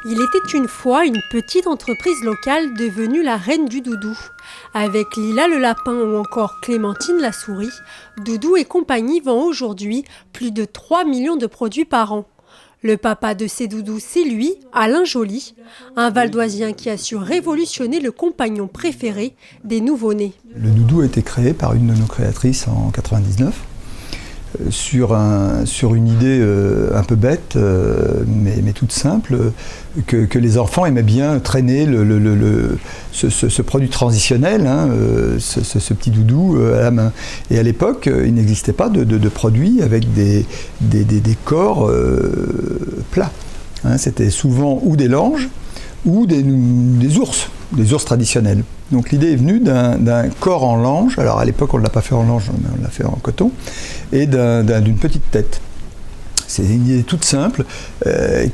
Il était une fois une petite entreprise locale devenue la reine du doudou. Avec Lila le lapin ou encore Clémentine la souris, Doudou et compagnie vend aujourd'hui plus de 3 millions de produits par an. Le papa de ces doudous, c'est lui, Alain Joly, un Valdoisien qui a su révolutionner le compagnon préféré des nouveau-nés. Le doudou a été créé par une de nos créatrices en 99. Sur une idée un peu bête, mais toute simple, que les enfants aimaient bien traîner ce produit transitionnel, hein, ce petit doudou à la main. Et à l'époque, il n'existait pas de produits avec des corps plats. Hein, c'était souvent ou des langes ou des ours traditionnels. Donc l'idée est venue d'un corps en lange, alors à l'époque on ne l'a pas fait en lange, on l'a fait en coton, et d'une petite tête. C'est une idée toute simple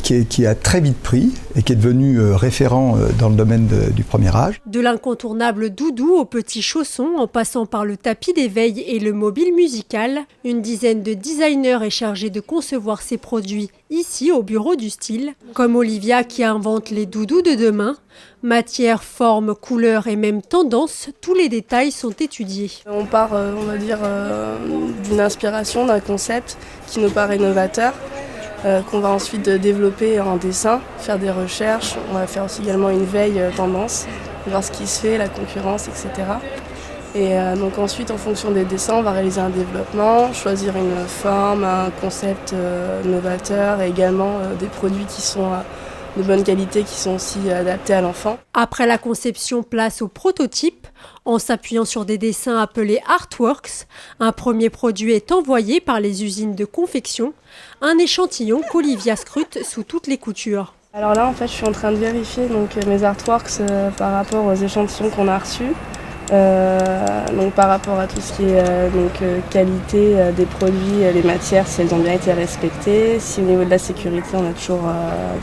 qui a très vite pris et qui est devenue référent dans le domaine du premier âge. De l'incontournable doudou au petit chausson, en passant par le tapis d'éveil et le mobile musical, une dizaine de designers est chargée de concevoir ces produits ici au bureau du style, comme Olivia qui invente les doudous de demain. Matière, forme, couleur et même tendance, tous les détails sont étudiés. On part, on va dire, d'une inspiration, d'un concept qui nous paraît novateur, qu'on va ensuite développer en dessin, faire des recherches. On va faire aussi également une veille tendance, voir ce qui se fait, la concurrence, etc. Et donc ensuite, en fonction des dessins, on va réaliser un développement, choisir une forme, un concept novateur et également des produits qui sont de bonne qualité, qui sont aussi adaptés à l'enfant. Après la conception, place au prototype. En s'appuyant sur des dessins appelés artworks, un premier produit est envoyé par les usines de confection, un échantillon qu'Olivia scrute sous toutes les coutures. Alors là, en fait, je suis en train de vérifier mes artworks par rapport aux échantillons qu'on a reçus. Donc par rapport à tout ce qui est qualité des produits, les matières, si elles ont bien été respectées, si au niveau de la sécurité on a toujours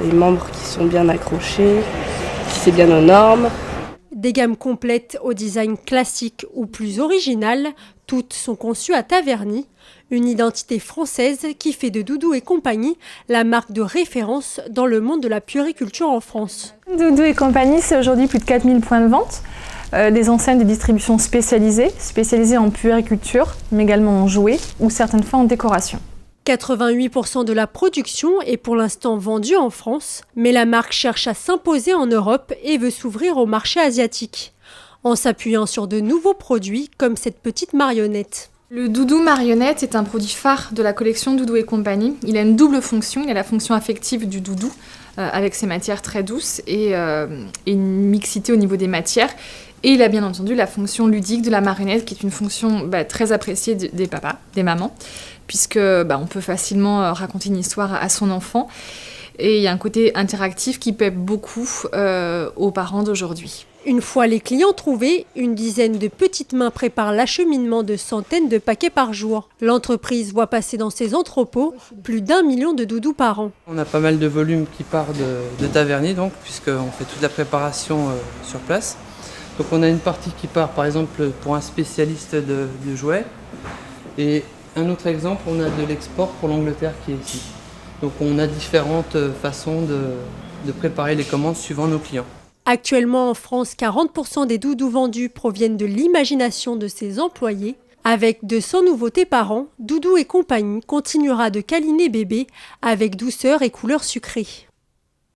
des membres qui sont bien accrochés, si c'est bien aux normes. Des gammes complètes au design classique ou plus original, toutes sont conçues à Taverny, une identité française qui fait de Doudou et compagnie la marque de référence dans le monde de la puériculture en France. Doudou et compagnie, c'est aujourd'hui plus de 4000 points de vente. Des enseignes de distribution spécialisées en puériculture, mais également en jouets ou certaines fois en décoration. 88% de la production est pour l'instant vendue en France, mais la marque cherche à s'imposer en Europe et veut s'ouvrir au marché asiatique, en s'appuyant sur de nouveaux produits comme cette petite marionnette. Le doudou marionnette est un produit phare de la collection Doudou et compagnie. Il a une double fonction, il a la fonction affective du doudou, avec ses matières très douces et une mixité au niveau des matières. Et il a bien entendu la fonction ludique de la marionnette, qui est une fonction très appréciée des papas, des mamans, puisque on peut facilement raconter une histoire à son enfant. Et il y a un côté interactif qui plaît beaucoup aux parents d'aujourd'hui. Une fois les clients trouvés, une dizaine de petites mains préparent l'acheminement de centaines de paquets par jour. L'entreprise voit passer dans ses entrepôts plus d'1 million de doudous par an. On a pas mal de volume qui part de Taverny, donc, puisqu'on fait toute la préparation sur place. Donc on a une partie qui part par exemple pour un spécialiste de jouets. Et un autre exemple, on a de l'export pour l'Angleterre qui est ici. Donc on a différentes façons de préparer les commandes suivant nos clients. Actuellement en France, 40% des doudous vendus proviennent de l'imagination de ses employés. Avec 200 nouveautés par an, Doudou et compagnie continuera de câliner bébé avec douceur et couleur sucrée.